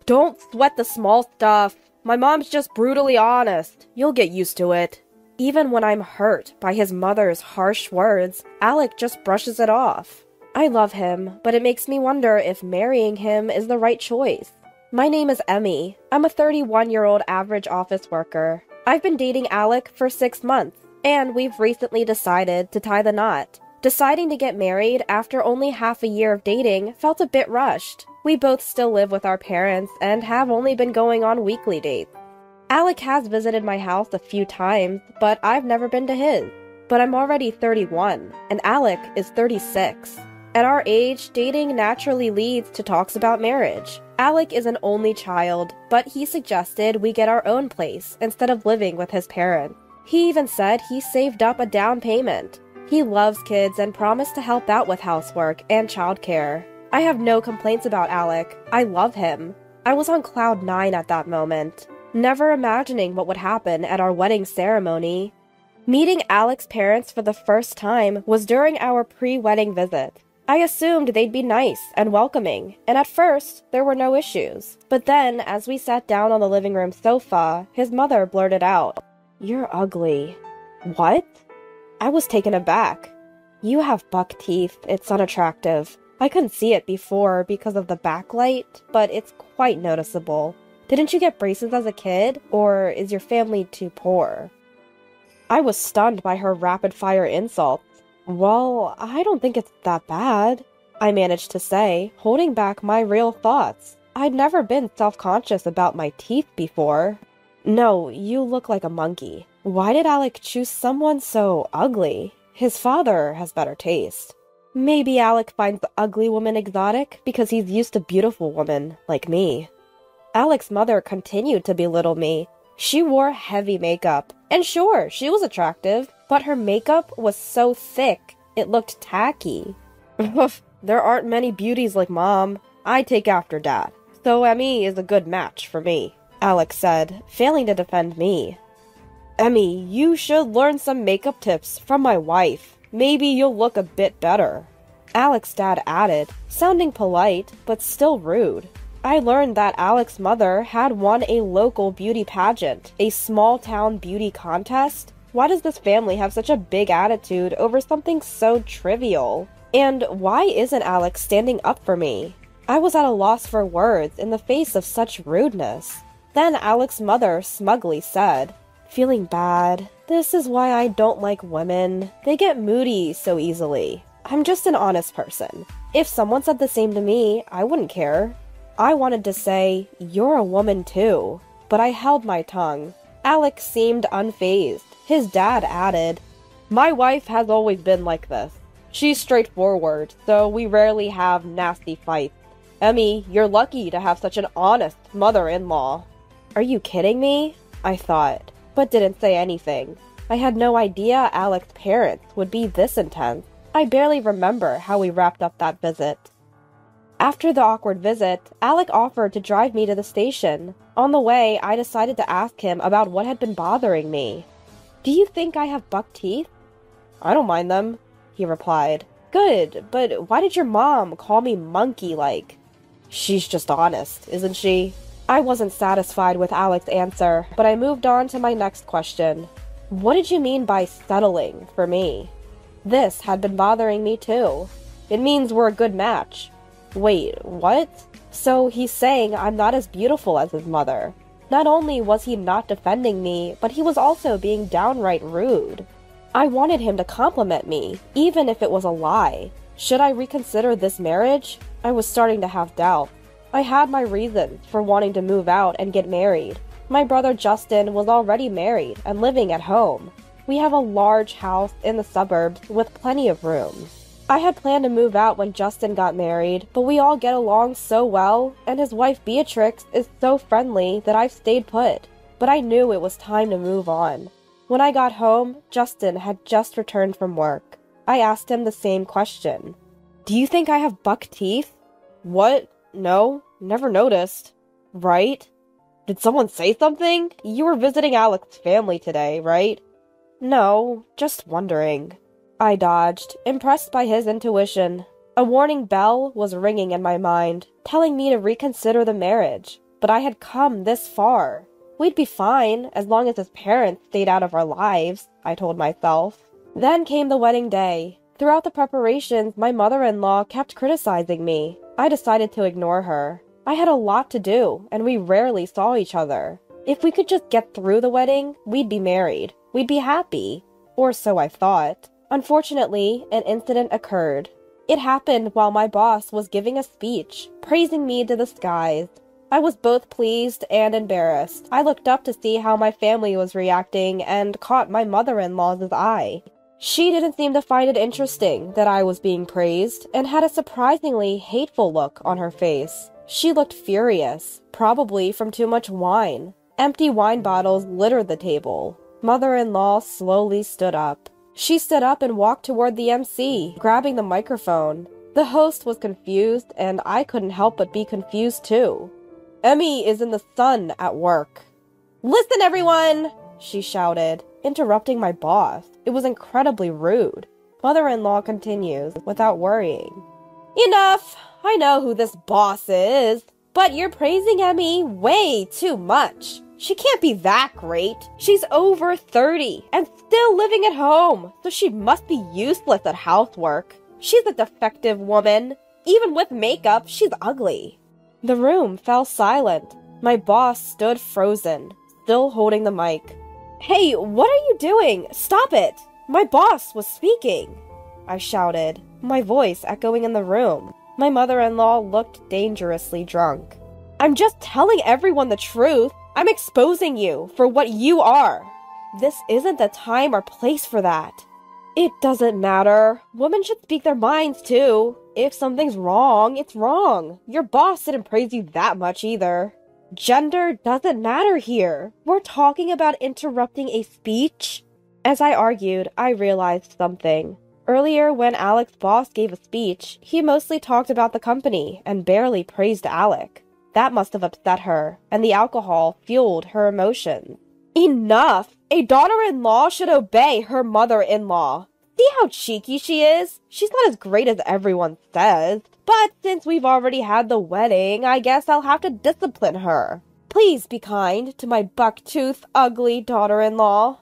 Don't sweat the small stuff. My mom's just brutally honest. You'll get used to it. Even when I'm hurt by his mother's harsh words, Alec just brushes it off. I love him, but it makes me wonder if marrying him is the right choice. My name is Emmy. I'm a 31-year-old average office worker. I've been dating Alec for 6 months, and we've recently decided to tie the knot. Deciding to get married after only half a year of dating felt a bit rushed. We both still live with our parents and have only been going on weekly dates. Alec has visited my house a few times, but I've never been to his. But I'm already 31, and Alec is 36. At our age, dating naturally leads to talks about marriage. Alec is an only child, but he suggested we get our own place instead of living with his parents. He even said he saved up a down payment. He loves kids and promised to help out with housework and childcare. I have no complaints about Alec. I love him. I was on cloud 9 at that moment, never imagining what would happen at our wedding ceremony. Meeting Alec's parents for the first time was during our pre-wedding visit. I assumed they'd be nice and welcoming, and at first, there were no issues. But then, as we sat down on the living room sofa, his mother blurted out, "You're ugly." What? I was taken aback. You have buck teeth, it's unattractive. I couldn't see it before because of the backlight, but it's quite noticeable. Didn't you get braces as a kid, or is your family too poor? I was stunned by her rapid-fire insults. Well, I don't think it's that bad, I managed to say, holding back my real thoughts. I'd never been self-conscious about my teeth before. No, you look like a monkey. Why did Alec choose someone so ugly? His father has better taste. Maybe Alec finds the ugly woman exotic because he's used to beautiful women like me. Alec's mother continued to belittle me. She wore heavy makeup, and sure, she was attractive, but her makeup was so thick, it looked tacky. There aren't many beauties like Mom. I take after Dad, so Emmy is a good match for me, Alec said, failing to defend me. Emmy, you should learn some makeup tips from my wife. Maybe you'll look a bit better, Alec's dad added, sounding polite, but still rude. I learned that Alec's mother had won a local beauty pageant, a small-town beauty contest. Why does this family have such a big attitude over something so trivial? And why isn't Alec standing up for me? I was at a loss for words in the face of such rudeness. Then Alec's mother smugly said, "Feeling bad. This is why I don't like women. They get moody so easily. I'm just an honest person. If someone said the same to me, I wouldn't care." I wanted to say, "You're a woman too," but I held my tongue. Alec seemed unfazed. His dad added, "My wife has always been like this. She's straightforward, so we rarely have nasty fights. Emmy, you're lucky to have such an honest mother-in-law." Are you kidding me? I thought, but didn't say anything. I had no idea Alec's parents would be this intense. I barely remember how we wrapped up that visit. After the awkward visit, Alec offered to drive me to the station. On the way, I decided to ask him about what had been bothering me. "Do you think I have buck teeth?" "I don't mind them," he replied. "Good, but why did your mom call me monkey-like?" "She's just honest, isn't she?" I wasn't satisfied with Alec's answer, but I moved on to my next question. What did you mean by settling for me? This had been bothering me too. It means we're a good match. Wait, what? So he's saying I'm not as beautiful as his mother. Not only was he not defending me, but he was also being downright rude. I wanted him to compliment me, even if it was a lie. Should I reconsider this marriage? I was starting to have doubt. I had my reasons for wanting to move out and get married. My brother Justin was already married and living at home. We have a large house in the suburbs with plenty of rooms. I had planned to move out when Justin got married, but we all get along so well, and his wife Beatrix is so friendly that I've stayed put. But I knew it was time to move on. When I got home, Justin had just returned from work. I asked him the same question. "Do you think I have buck teeth?" "What? No, never noticed." "Right? Did someone say something? You were visiting Alec's family today, right?" "No, just wondering." I dodged, impressed by his intuition. A warning bell was ringing in my mind, telling me to reconsider the marriage. but I had come this far. We'd be fine as long as his parents stayed out of our lives, I told myself. Then came the wedding day. Throughout the preparations, my mother-in-law kept criticizing me. I decided to ignore her. I had a lot to do, and we rarely saw each other. If we could just get through the wedding, we'd be married. We'd be happy. Or so I thought. Unfortunately, an incident occurred. It happened while my boss was giving a speech, praising me to the skies. I was both pleased and embarrassed. I looked up to see how my family was reacting and caught my mother-in-law's eye. She didn't seem to find it interesting that I was being praised and had a surprisingly hateful look on her face. She looked furious, probably from too much wine. Empty wine bottles littered the table. Mother-in-law slowly stood up. She stood up and walked toward the MC, grabbing the microphone. The host was confused, and I couldn't help but be confused too. Emmy is in the sun at work. Listen, everyone! She shouted, interrupting my boss. It was incredibly rude. Mother-in-law continues, without worrying. Enough! I know who this boss is, but you're praising Emmy way too much. She can't be that great. She's over 30 and still living at home, so she must be useless at housework. She's a defective woman. Even with makeup, she's ugly. The room fell silent. My boss stood frozen, still holding the mic. Hey, what are you doing? Stop it! My boss was speaking, I shouted, my voice echoing in the room. My mother-in-law looked dangerously drunk. I'm just telling everyone the truth. I'm exposing you for what you are. This isn't the time or place for that. It doesn't matter. Women should speak their minds too. If something's wrong, it's wrong. Your boss didn't praise you that much either. Gender doesn't matter here. We're talking about interrupting a speech. As I argued, I realized something. Earlier, when Alec's boss gave a speech, he mostly talked about the company and barely praised Alec. That must have upset her, and the alcohol fueled her emotions. Enough! A daughter-in-law should obey her mother-in-law. See how cheeky she is? She's not as great as everyone says. But since we've already had the wedding, I guess I'll have to discipline her. Please be kind to my buck-toothed, ugly daughter-in-law.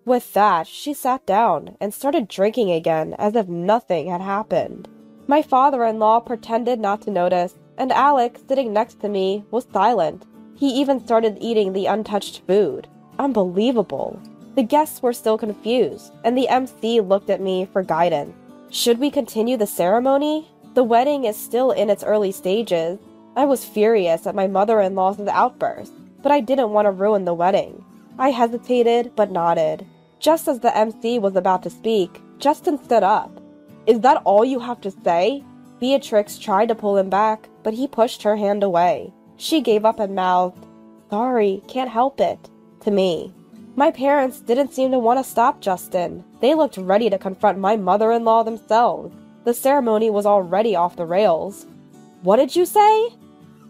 With that, she sat down and started drinking again as if nothing had happened. My father-in-law pretended not to notice, and Alec, sitting next to me, was silent. He even started eating the untouched food. Unbelievable. The guests were still confused, and the MC looked at me for guidance. Should we continue the ceremony? The wedding is still in its early stages. I was furious at my mother-in-law's outburst, but I didn't want to ruin the wedding. I hesitated, but nodded. Just as the MC was about to speak, Justin stood up. Is that all you have to say? Beatrix tried to pull him back, but he pushed her hand away. She gave up and mouthed, "Sorry, can't help it," to me. My parents didn't seem to want to stop Justin. They looked ready to confront my mother-in-law themselves. The ceremony was already off the rails. "What did you say?"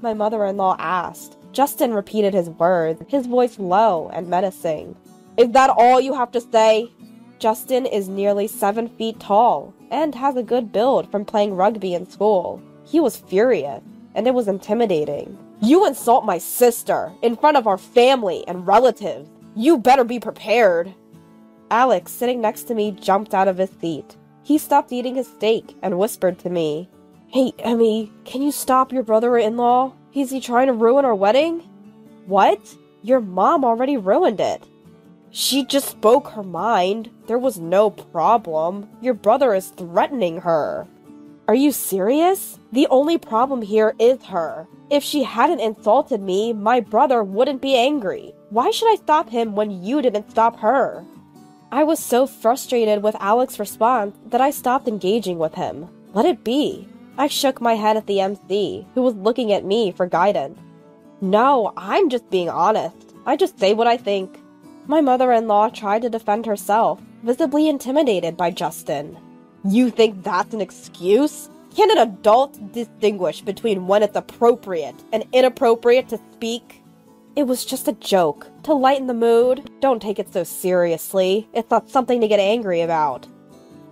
my mother-in-law asked. Justin repeated his words, his voice low and menacing. "Is that all you have to say?" Justin is nearly 7 feet tall and has a good build from playing rugby in school. He was furious, and it was intimidating. "You insult my sister in front of our family and relatives. You better be prepared." Alex, sitting next to me, jumped out of his seat. He stopped eating his steak and whispered to me, "Hey, Emmy, can you stop your brother-in-law? Is he trying to ruin our wedding?" "What? Your mom already ruined it." "She just spoke her mind. There was no problem. Your brother is threatening her." "Are you serious? The only problem here is her. If she hadn't insulted me, my brother wouldn't be angry. Why should I stop him when you didn't stop her?" I was so frustrated with Alex's response that I stopped engaging with him. Let it be. I shook my head at the MC, who was looking at me for guidance. "No, I'm just being honest. I just say what I think." My mother-in-law tried to defend herself, visibly intimidated by Justin. "You think that's an excuse? Can an adult distinguish between when it's appropriate and inappropriate to speak?" "It was just a joke. To lighten the mood. Don't take it so seriously. It's not something to get angry about."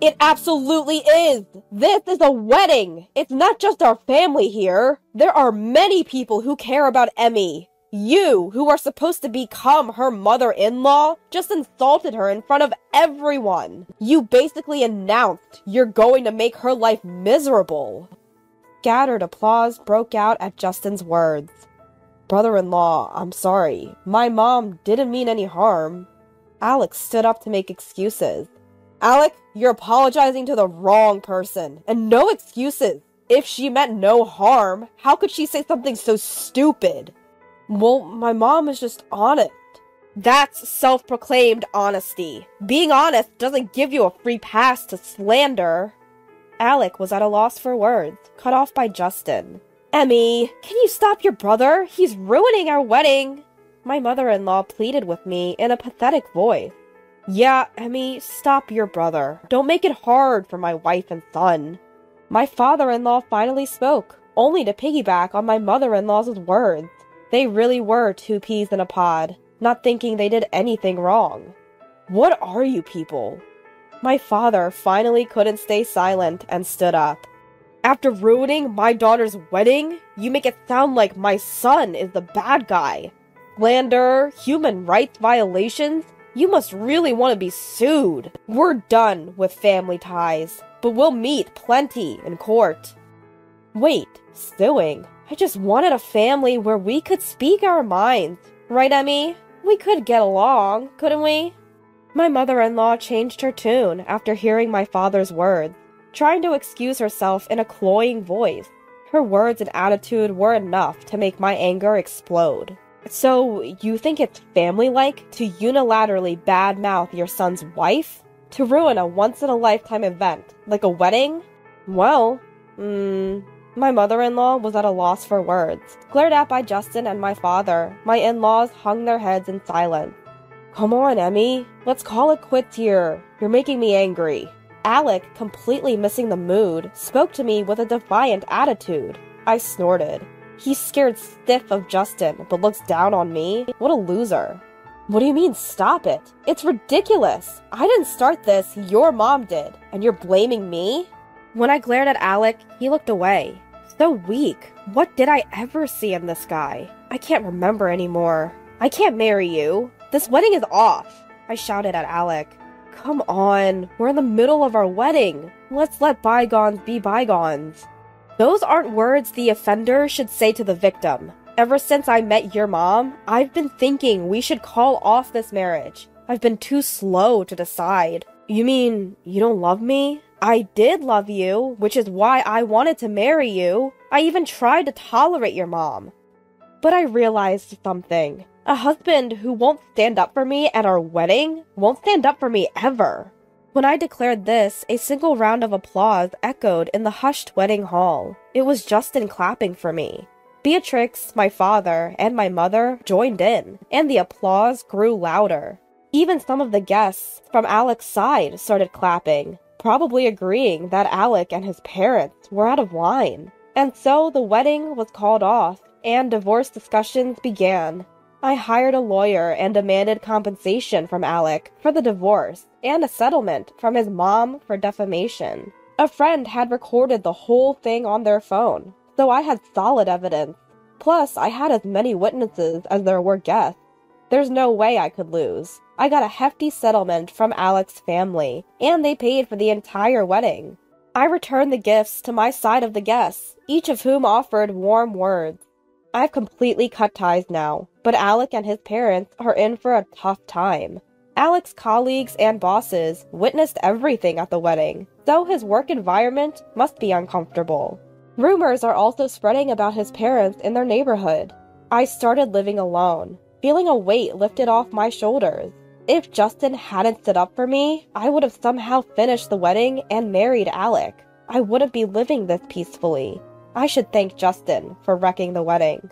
It absolutely is! This is a wedding! It's not just our family here! There are many people who care about Emmy! You, who are supposed to become her mother-in-law, just insulted her in front of everyone! You basically announced you're going to make her life miserable! Scattered applause broke out at Justin's words. Brother-in-law, I'm sorry. My mom didn't mean any harm. Alex stood up to make excuses. Alec, you're apologizing to the wrong person, and no excuses. If she meant no harm, how could she say something so stupid? Well, my mom is just honest. That's self-proclaimed honesty. Being honest doesn't give you a free pass to slander. Alec was at a loss for words, cut off by Justin. Emmy, can you stop your brother? He's ruining our wedding. My mother-in-law pleaded with me in a pathetic voice. Yeah, Emmy, stop your brother. Don't make it hard for my wife and son. My father-in-law finally spoke, only to piggyback on my mother-in-law's words. They really were two peas in a pod, not thinking they did anything wrong. What are you people? My father finally couldn't stay silent and stood up. After ruining my daughter's wedding, you make it sound like my son is the bad guy. Slander, human rights violations, you must really want to be sued. We're done with family ties, but we'll meet plenty in court. Wait, suing? I just wanted a family where we could speak our minds. Right, Emmy? We could get along, couldn't we? My mother-in-law changed her tune after hearing my father's words, trying to excuse herself in a cloying voice. Her words and attitude were enough to make my anger explode. So, you think it's family-like to unilaterally badmouth your son's wife? To ruin a once-in-a-lifetime event, like a wedding? Well, my mother-in-law was at a loss for words. Glared at by Justin and my father, my in-laws hung their heads in silence. Come on, Emmy. Let's call it quits here. You're making me angry. Alec, completely missing the mood, spoke to me with a defiant attitude. I snorted. He's scared stiff of Justin, but looks down on me? What a loser. What do you mean, stop it? It's ridiculous. I didn't start this, your mom did, and you're blaming me? When I glared at Alec, he looked away. So weak. What did I ever see in this guy? I can't remember anymore. I can't marry you. This wedding is off, I shouted at Alec. Come on, we're in the middle of our wedding. Let's let bygones be bygones. Those aren't words the offender should say to the victim. Ever since I met your mom, I've been thinking we should call off this marriage. I've been too slow to decide. You mean you don't love me? I did love you, which is why I wanted to marry you. I even tried to tolerate your mom. But I realized something. A husband who won't stand up for me at our wedding won't stand up for me ever. When I declared this, a single round of applause echoed in the hushed wedding hall. It was Justin clapping for me. Beatrix, my father, and my mother joined in, and the applause grew louder. Even some of the guests from Alec's side started clapping, probably agreeing that Alec and his parents were out of line. And so the wedding was called off, and divorce discussions began. I hired a lawyer and demanded compensation from Alec for the divorce and a settlement from his mom for defamation. A friend had recorded the whole thing on their phone, so I had solid evidence. Plus, I had as many witnesses as there were guests. There's no way I could lose. I got a hefty settlement from Alec's family, and they paid for the entire wedding. I returned the gifts to my side of the guests, each of whom offered warm words. I've completely cut ties now, but Alec and his parents are in for a tough time. Alec's colleagues and bosses witnessed everything at the wedding, so his work environment must be uncomfortable. Rumors are also spreading about his parents in their neighborhood. I started living alone, feeling a weight lifted off my shoulders. If Justin hadn't stood up for me, I would have somehow finished the wedding and married Alec. I wouldn't be living this peacefully. I should thank Justin for wrecking the wedding.